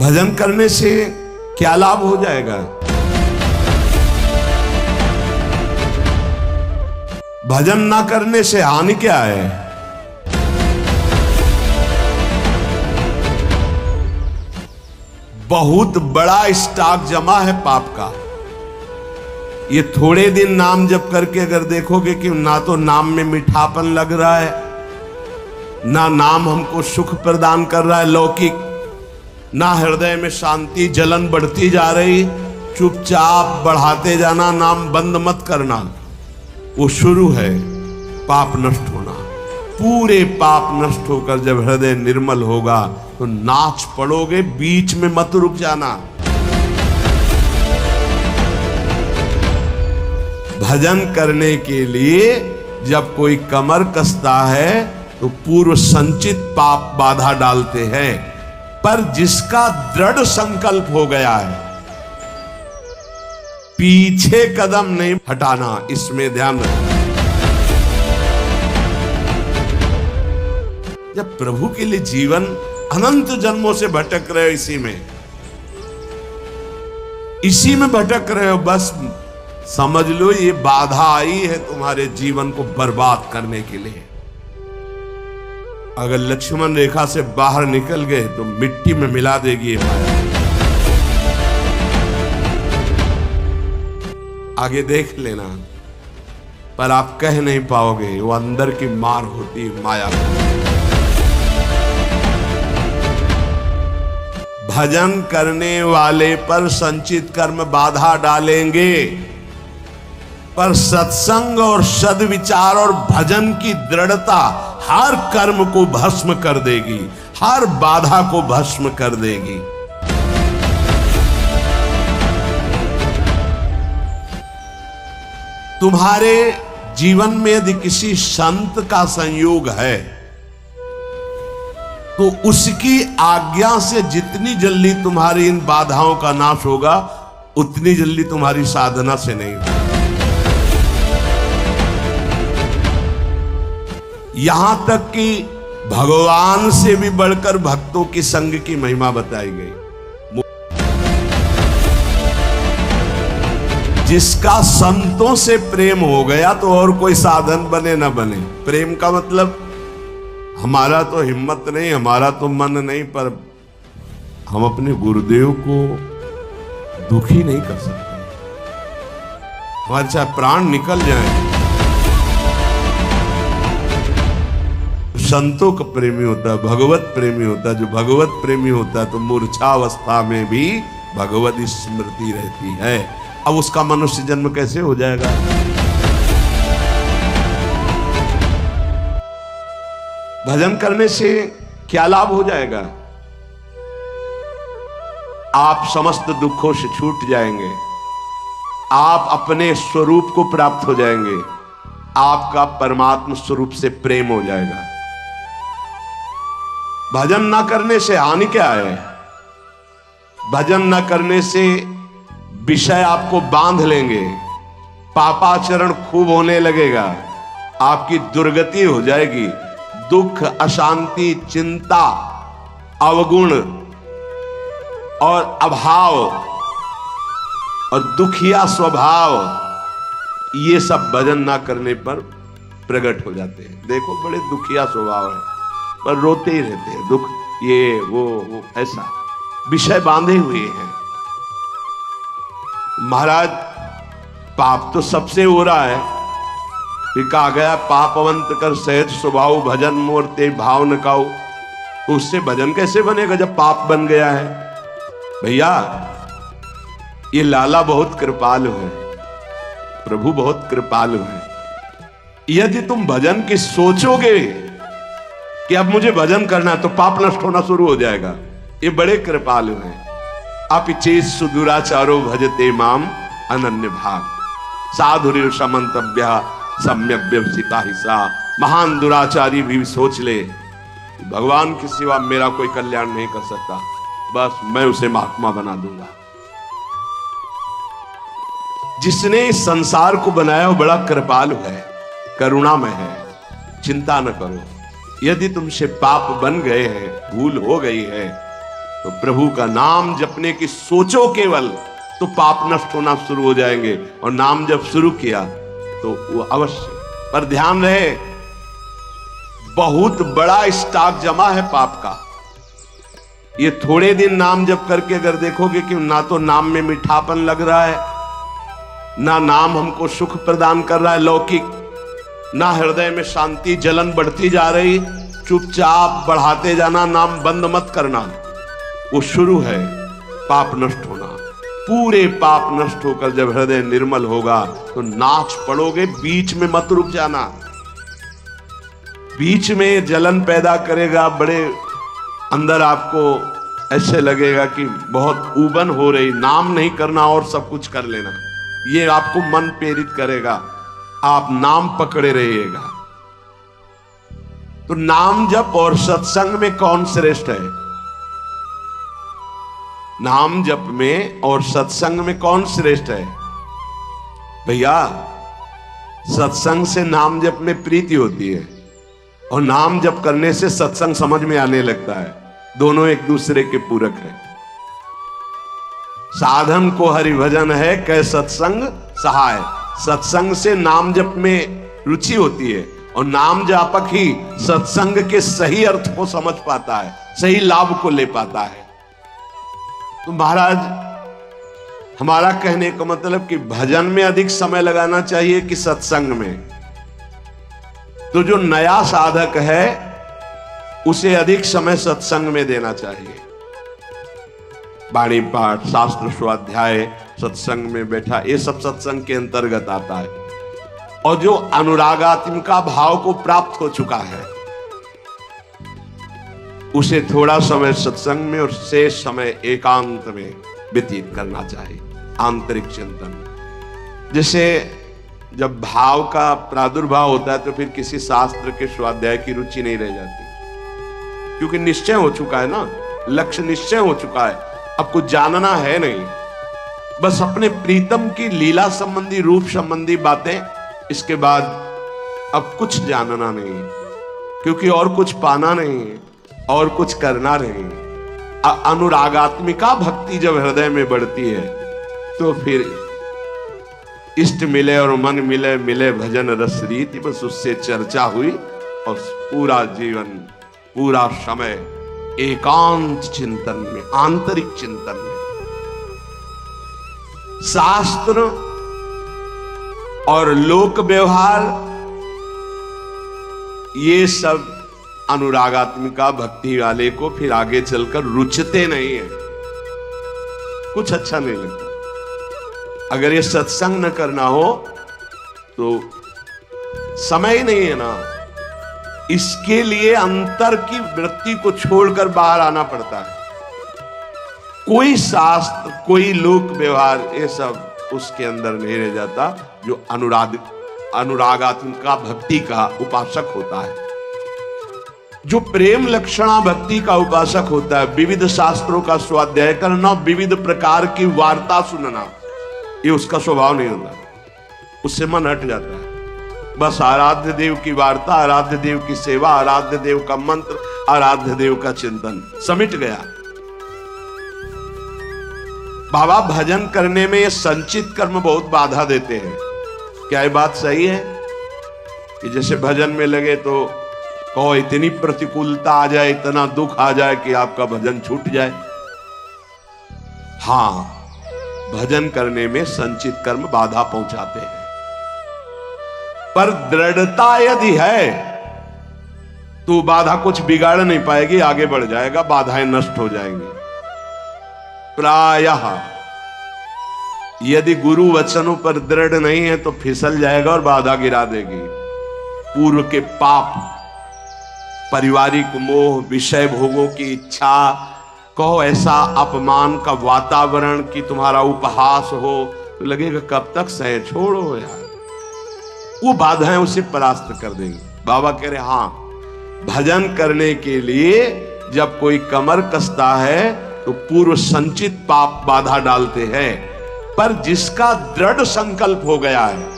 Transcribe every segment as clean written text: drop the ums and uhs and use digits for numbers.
भजन करने से क्या लाभ हो जाएगा? भजन ना करने से हानि क्या है? बहुत बड़ा स्टॉक जमा है पाप का। ये थोड़े दिन नाम जप करके अगर देखोगे कि ना तो नाम में मीठापन लग रहा है, ना नाम हमको सुख प्रदान कर रहा है लौकिक, ना हृदय में शांति, जलन बढ़ती जा रही, चुपचाप बढ़ाते जाना, नाम बंद मत करना। वो शुरू है पाप नष्ट होना। पूरे पाप नष्ट होकर जब हृदय निर्मल होगा तो नाच पड़ोगे, बीच में मत रुक जाना। भजन करने के लिए जब कोई कमर कसता है तो पूर्व संचित पाप बाधा डालते हैं, पर जिसका दृढ़ संकल्प हो गया है पीछे कदम नहीं हटाना, इसमें ध्यान रखना। जब प्रभु के लिए जीवन अनंत जन्मों से भटक रहे हो, इसी में भटक रहे हो, बस समझ लो ये बाधा आई है तुम्हारे जीवन को बर्बाद करने के लिए। अगर लक्ष्मण रेखा से बाहर निकल गए तो मिट्टी में मिला देगी ये माया। आगे देख लेना, पर आप कह नहीं पाओगे, वो अंदर की मार होती है माया। भजन करने वाले पर संचित कर्म बाधा डालेंगे, पर सत्संग और सद्विचार और भजन की दृढ़ता हर कर्म को भस्म कर देगी, हर बाधा को भस्म कर देगी। तुम्हारे जीवन में यदि किसी संत का संयोग है तो उसकी आज्ञा से जितनी जल्दी तुम्हारी इन बाधाओं का नाश होगा, उतनी जल्दी तुम्हारी साधना से नहीं होगा। यहां तक कि भगवान से भी बढ़कर भक्तों की संग की महिमा बताई गई। जिसका संतों से प्रेम हो गया तो और कोई साधन बने ना बने। प्रेम का मतलब हमारा तो हिम्मत नहीं, हमारा तो मन नहीं, पर हम अपने गुरुदेव को दुखी नहीं कर सकते। हमारे चाहे प्राण निकल जाए, संतों का प्रेमी होता है, भगवत प्रेमी होता है। जो भगवत प्रेमी होता है तो मूर्छावस्था में भी भगवत स्मृति रहती है। अब उसका मनुष्य जन्म कैसे हो जाएगा? भजन करने से क्या लाभ हो जाएगा? आप समस्त दुखों से छूट जाएंगे, आप अपने स्वरूप को प्राप्त हो जाएंगे, आपका परमात्मा स्वरूप से प्रेम हो जाएगा। भजन ना करने से हानि क्या है? भजन ना करने से विषय आपको बांध लेंगे, पापाचरण खूब होने लगेगा, आपकी दुर्गति हो जाएगी। दुख, अशांति, चिंता, अवगुण और अभाव और दुखिया स्वभाव, ये सब भजन ना करने पर प्रकट हो जाते हैं। देखो बड़े दुखिया स्वभाव है, पर रोते ही रहते हैं, दुख ये वो ऐसा विषय बांधे हुए हैं। महाराज पाप तो सबसे हो रहा है, फिर कहा गया पापवंत कर सहज स्वभाव, भजन मोर ते भाव न काऊ। उससे भजन कैसे बनेगा जब पाप बन गया है? भैया ये लाला बहुत कृपालु है, प्रभु बहुत कृपालु है। यदि तुम भजन की सोचोगे कि अब मुझे भजन करना है तो पाप नष्ट होना शुरू हो जाएगा। ये बड़े कृपालु हैं। अपिचेत सुदुराचारो भजते माम अनन्य भाग, साधुर्य समंतव्य सम्यक व्यवसिता हिस्सा। महान दुराचारी भी सोच ले भगवान के सिवा मेरा कोई कल्याण नहीं कर सकता, बस मैं उसे महात्मा बना दूंगा। जिसने इस संसार को बनाया वो बड़ा कृपालु है, करुणामय है। चिंता न करो, यदि तुमसे पाप बन गए हैं, भूल हो गई है, तो प्रभु का नाम जपने की सोचो केवल, तो पाप नष्ट होना शुरू हो जाएंगे। और नाम जब शुरू किया तो वो अवश्य, पर ध्यान रहे बहुत बड़ा स्टॉक जमा है पाप का। ये थोड़े दिन नाम जप करके अगर देखोगे कि ना तो नाम में मीठापन लग रहा है, ना नाम हमको सुख प्रदान कर रहा है लौकिक, ना हृदय में शांति, जलन बढ़ती जा रही, चुपचाप बढ़ाते जाना, नाम बंद मत करना। वो शुरू है पाप नष्ट होना। पूरे पाप नष्ट होकर जब हृदय निर्मल होगा तो नाच पड़ोगे, बीच में मत रुक जाना। बीच में जलन पैदा करेगा, बड़े अंदर आपको ऐसे लगेगा कि बहुत ऊबन हो रही, नाम नहीं करना और सब कुछ कर लेना, ये आपको मन प्रेरित करेगा, आप नाम पकड़े रहिएगा। तो नाम जप और सत्संग में कौन श्रेष्ठ है? नाम जप में और सत्संग में कौन श्रेष्ठ है? भैया सत्संग से नाम जप में प्रीति होती है और नाम जप करने से सत्संग समझ में आने लगता है। दोनों एक दूसरे के पूरक हैं। साधन को हरिभजन है कै सत्संग सहाय। सत्संग से नाम जप में रुचि होती है और नाम जापक ही सत्संग के सही अर्थ को समझ पाता है, सही लाभ को ले पाता है। तो महाराज हमारा कहने का मतलब कि भजन में अधिक समय लगाना चाहिए कि सत्संग में? तो जो नया साधक है उसे अधिक समय सत्संग में देना चाहिए। वाणी पाठ, शास्त्र स्वाध्याय, सत्संग में बैठा, ये सब सत्संग के अंतर्गत आता है। और जो अनुरागात्मिका भाव को प्राप्त हो चुका है उसे थोड़ा समय सत्संग में और शेष समय एकांत में व्यतीत करना चाहिए, आंतरिक चिंतन। जैसे जब भाव का प्रादुर्भाव होता है तो फिर किसी शास्त्र के स्वाध्याय की रुचि नहीं रह जाती, क्योंकि निश्चय हो चुका है ना, लक्ष्य निश्चय हो चुका है, अब कुछ जानना है नहीं, बस अपने प्रीतम की लीला संबंधी, रूप संबंधी बातें, इसके बाद अब कुछ जानना नहीं, क्योंकि और कुछ पाना नहीं, और कुछ करना नहीं। अनुरागात्मिका भक्ति जब हृदय में बढ़ती है तो फिर इष्ट मिले और मन मिले, मिले भजन रस रीति, बस उससे चर्चा हुई और पूरा जीवन, पूरा समय एकांत चिंतन में, आंतरिक चिंतन में। शास्त्र और लोक व्यवहार ये सब अनुरागात्मिका भक्ति वाले को फिर आगे चलकर रुचते नहीं है, कुछ अच्छा नहीं लगता। अगर ये सत्संग न करना हो तो समय ही नहीं है ना, इसके लिए अंतर की वृत्ति को छोड़कर बाहर आना पड़ता है। कोई शास्त्र, कोई लोक व्यवहार, ये सब उसके अंदर नहीं रह जाता जो अनुरागात्मिका भक्ति का उपासक होता है। जो प्रेम लक्षणा भक्ति का उपासक होता है, विविध शास्त्रों का स्वाध्याय करना, विविध प्रकार की वार्ता सुनना, ये उसका स्वभाव नहीं होता, उससे मन हट जाता है। बस आराध्य देव की वार्ता, आराध्य देव की सेवा, आराध्य देव का मंत्र, आराध्य देव का चिंतन, समिट गया। बाबा भजन करने में ये संचित कर्म बहुत बाधा देते हैं। क्या ये बात सही है कि जैसे भजन में लगे तो कहो इतनी प्रतिकूलता आ जाए, इतना दुख आ जाए कि आपका भजन छूट जाए? हां, भजन करने में संचित कर्म बाधा पहुंचाते हैं, पर दृढ़ता यदि है तो बाधा कुछ बिगाड़ नहीं पाएगी, आगे बढ़ जाएगा, बाधाएं नष्ट हो जाएंगी। प्रायः यदि गुरु वचनों पर दृढ़ नहीं है तो फिसल जाएगा और बाधा गिरा देगी। पूर्व के पाप, पारिवारिक मोह, विषय भोगों की इच्छा, कहो ऐसा अपमान का वातावरण कि तुम्हारा उपहास हो, तो लगेगा कब तक सह, छोड़ो यार, वो बाधाएं उसे परास्त कर देंगी। बाबा कह रहे हां, भजन करने के लिए जब कोई कमर कसता है तो पूर्व संचित पाप बाधा डालते हैं, पर जिसका दृढ़ संकल्प हो गया है,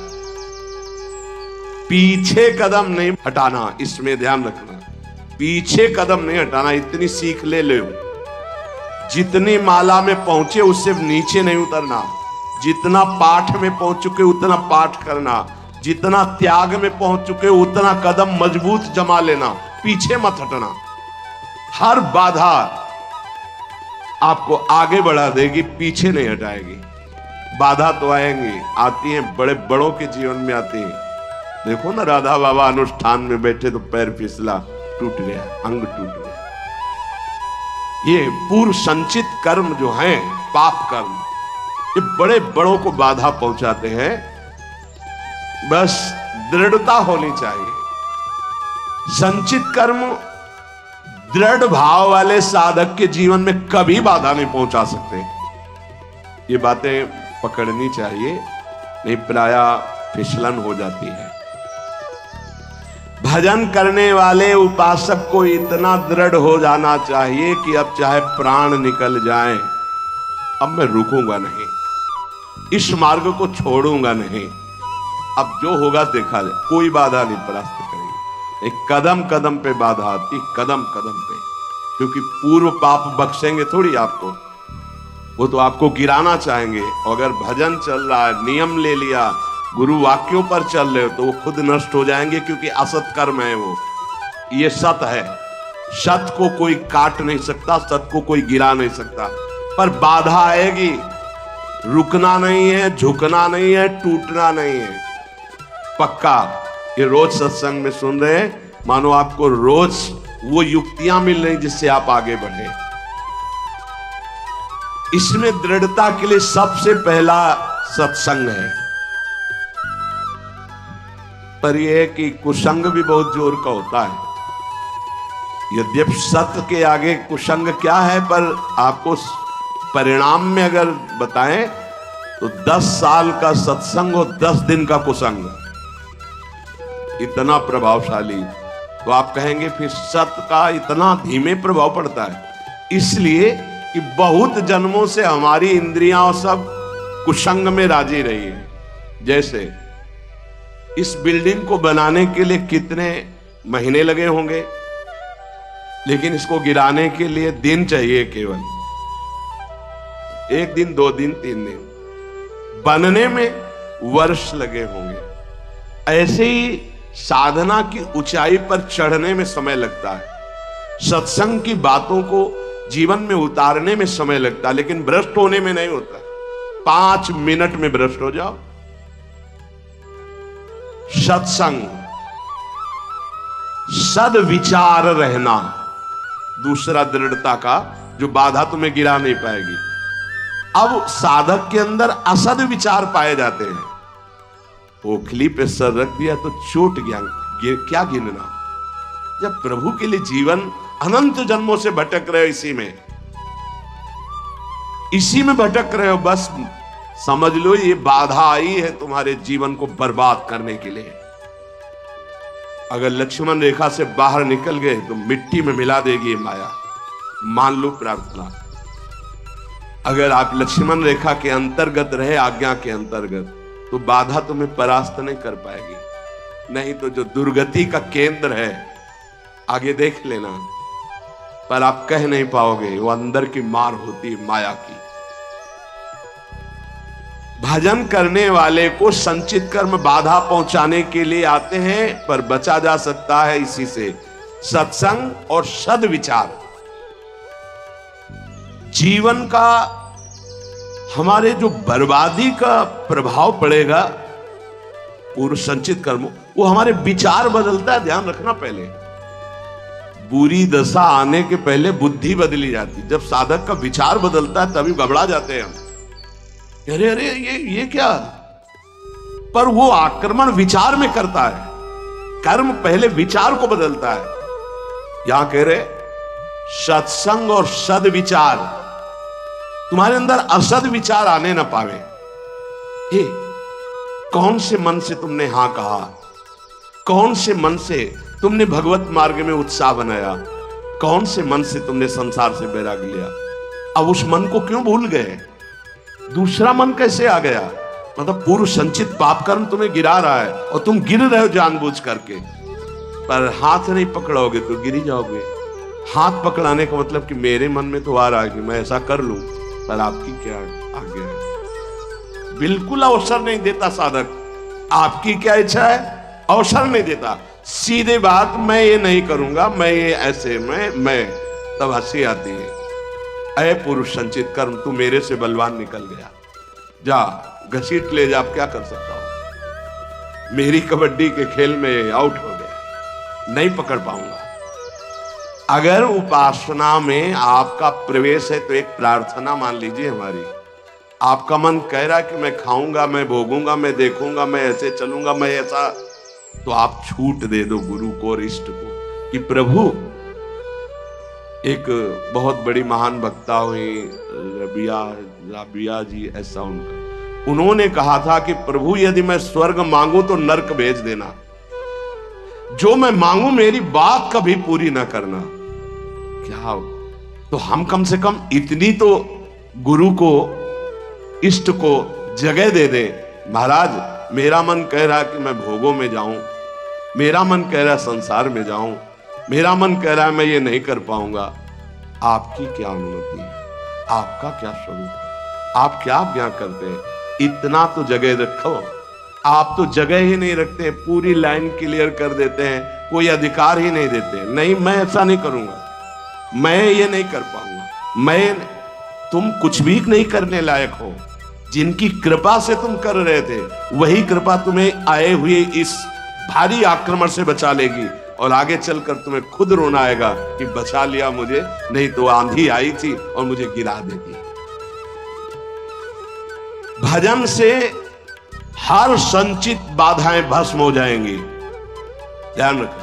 पीछे कदम नहीं हटाना, इसमें ध्यान रखना, पीछे कदम नहीं हटाना, इतनी सीख ले लो जितनी माला में पहुंचे उससे नीचे नहीं उतरना, जितना पाठ में पहुंच चुके उतना पाठ करना, जितना त्याग में पहुंच चुके उतना कदम मजबूत जमा लेना, पीछे मत हटना। हर बाधा आपको आगे बढ़ा देगी, पीछे नहीं हटाएगी। बाधा तो आएंगी, आती हैं, बड़े बड़ों के जीवन में आती हैं। देखो ना, राधा बाबा अनुष्ठान में बैठे तो पैर फिसला, टूट गया, अंग टूट गया। ये पूर्व संचित कर्म जो हैं, पाप कर्म, ये बड़े बड़ों को बाधा पहुंचाते हैं। बस दृढ़ता होनी चाहिए। संचित कर्म दृढ़ भाव वाले साधक के जीवन में कभी बाधा नहीं पहुंचा सकते। ये बातें पकड़नी चाहिए, नहीं प्रायः फिसलन हो जाती है। भजन करने वाले उपासक को इतना दृढ़ हो जाना चाहिए कि अब चाहे प्राण निकल जाए, अब मैं रुकूंगा नहीं, इस मार्ग को छोड़ूंगा नहीं, अब जो होगा देखा जाए, कोई बाधा नहीं परास्त करेगी। एक कदम कदम पे बाधा आती, कदम कदम पे, क्योंकि पूर्व पाप बख्शेंगे थोड़ी आपको, वो तो आपको गिराना चाहेंगे। अगर भजन चल रहा है, नियम ले लिया, गुरु वाक्यों पर चल रहे हो, तो वो खुद नष्ट हो जाएंगे, क्योंकि असत कर्म है वो। ये सत है, सत को कोई काट नहीं सकता, सत को कोई गिरा नहीं सकता, पर बाधा आएगी। रुकना नहीं है, झुकना नहीं है, टूटना नहीं है, पक्का। ये रोज सत्संग में सुन रहे हैं, मानो आपको रोज वो युक्तियां मिल रही जिससे आप आगे बढ़े। इसमें दृढ़ता के लिए सबसे पहला सत्संग है। पर यह है कि कुसंग भी बहुत जोर का होता है। यद्यपि सत्य के आगे कुसंग क्या है, पर आपको परिणाम में अगर बताएं तो 10 साल का सत्संग और 10 दिन का कुसंग, इतना प्रभावशाली। तो आप कहेंगे फिर सत्य का इतना धीमे प्रभाव पड़ता है। इसलिए कि बहुत जन्मों से हमारी इंद्रियां और सब कुसंग में राजी रही है। जैसे इस बिल्डिंग को बनाने के लिए कितने महीने लगे होंगे, लेकिन इसको गिराने के लिए दिन चाहिए, केवल 1 दिन, 2 दिन, 3 दिन। बनने में वर्ष लगे होंगे। ऐसे ही साधना की ऊंचाई पर चढ़ने में समय लगता है, सत्संग की बातों को जीवन में उतारने में समय लगता है, लेकिन भ्रष्ट होने में नहीं होता। 5 मिनट में भ्रष्ट हो जाओ। सत्संग, सद्विचार रहना, दूसरा दृढ़ता का, जो बाधा तुम्हें गिरा नहीं पाएगी। अब साधक के अंदर असद विचार पाए जाते हैं। ओखली पे सर रख दिया तो चोट गया, क्या गिनना। जब प्रभु के लिए जीवन अनंत जन्मों से भटक रहे हो, इसी में भटक रहे हो, बस समझ लो ये बाधा आई है तुम्हारे जीवन को बर्बाद करने के लिए। अगर लक्ष्मण रेखा से बाहर निकल गए तो मिट्टी में मिला देगी ये माया, मान लो प्रार्थना। अगर आप लक्ष्मण रेखा के अंतर्गत रहे, आज्ञा के अंतर्गत, तो बाधा तुम्हें परास्त नहीं कर पाएगी। नहीं तो जो दुर्गति का केंद्र है, आगे देख लेना, पर आप कह नहीं पाओगे, वो अंदर की मार होती है माया की। भजन करने वाले को संचित कर्म बाधा पहुंचाने के लिए आते हैं, पर बचा जा सकता है इसी से, सत्संग और सद्विचार। जीवन का हमारे जो बर्बादी का प्रभाव पड़ेगा पूर्व संचित कर्म, वो हमारे विचार बदलता है। ध्यान रखना, पहले बुरी दशा आने के पहले बुद्धि बदली जाती। जब साधक का विचार बदलता है तभी घबरा जाते हैं हम, अरे अरे ये क्या। पर वो आक्रमण विचार में करता है, कर्म पहले विचार को बदलता है। यहां कह रहे सत्संग और सद्विचार, तुम्हारे अंदर असद विचार आने ना पावे। हे, कौन से मन से तुमने हां कहा, कौन से मन से तुमने भगवत मार्ग में उत्साह बनाया, कौन से मन से तुमने संसार से बैराग लिया। अब उस मन को क्यों भूल गए, दूसरा मन कैसे आ गया। मतलब पूर्व संचित पाप कर्म तुम्हें गिरा रहा है और तुम गिर रहे हो जानबूझ करके, पर हाथ नहीं पकड़ोगे तो गिर जाओगे। हाथ पकड़ाने का मतलब कि मेरे मन में तो आ रहा है कि मैं ऐसा कर लूं, पर आपकी क्या आज्ञा है। बिल्कुल अवसर नहीं देता साधक, आपकी क्या इच्छा है अवसर नहीं देता। सीधे बात, मैं ये नहीं करूंगा, मैं ये ऐसे मैं तब हंसी आती है। अय पुरुष संचित कर्म, तू मेरे से बलवान निकल गया, जा घसीट ले जा, अब क्या कर सकता हूं। मेरी कबड्डी के खेल में आउट हो गया, नहीं पकड़ पाऊंगा। अगर उपासना में आपका प्रवेश है तो एक प्रार्थना मान लीजिए हमारी। आपका मन कह रहा है कि मैं खाऊंगा, मैं भोगूंगा, मैं देखूंगा, मैं ऐसे चलूंगा, मैं ऐसा, तो आप छूट दे दो गुरु को और इष्ट को कि प्रभु। एक बहुत बड़ी महान वक्ता हुई रबिया जी, ऐसा उन्होंने कहा था कि प्रभु यदि मैं स्वर्ग मांगू तो नरक भेज देना, जो मैं मांगू मेरी बात कभी पूरी ना करना। क्या तो हम कम से कम इतनी तो गुरु को इष्ट को जगह दे दे। महाराज मेरा मन कह रहा है कि मैं भोगों में जाऊं, मेरा मन कह रहा है संसार में जाऊं, मेरा मन कह रहा है मैं ये नहीं कर पाऊंगा। आपकी क्या अनुमति है, आपका क्या स्वरूप है, आप क्या आज्ञा करते हैं, इतना तो जगह रखो। आप तो जगह ही नहीं रखते, पूरी लाइन क्लियर कर देते हैं, कोई अधिकार ही नहीं देते। नहीं, मैं ऐसा नहीं करूंगा, मैं ये नहीं कर पाऊंगा। तुम कुछ भी नहीं करने लायक हो, जिनकी कृपा से तुम कर रहे थे वही कृपा तुम्हें आए हुए इस भारी आक्रमण से बचा लेगी, और आगे चलकर तुम्हें खुद रोना आएगा कि बचा लिया मुझे, नहीं तो आंधी आई थी और मुझे गिरा देती। भजन से हर संचित बाधाएं भस्म हो जाएंगी, ध्यान रखो।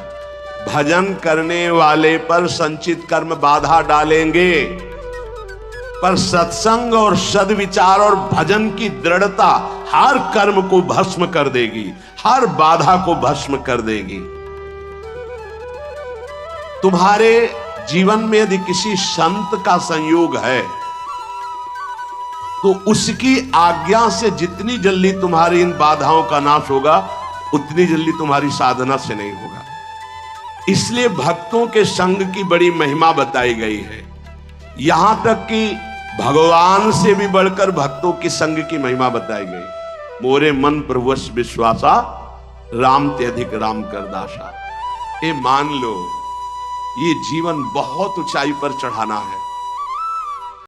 भजन करने वाले पर संचित कर्म बाधा डालेंगे, पर सत्संग और सद्विचार और भजन की दृढ़ता हर कर्म को भस्म कर देगी, हर बाधा को भस्म कर देगी। तुम्हारे जीवन में यदि किसी संत का संयोग है तो उसकी आज्ञा से जितनी जल्दी तुम्हारी इन बाधाओं का नाश होगा, उतनी जल्दी तुम्हारी साधना से नहीं होगा। इसलिए भक्तों के संग की बड़ी महिमा बताई गई है। यहां तक कि भगवान से भी बढ़कर भक्तों की संग की महिमा बताई गई। मोरे मन प्रभुवश विश्वासा, राम ते अधिक राम कर दासा। ये मान लो, ये जीवन बहुत ऊंचाई पर चढ़ाना है।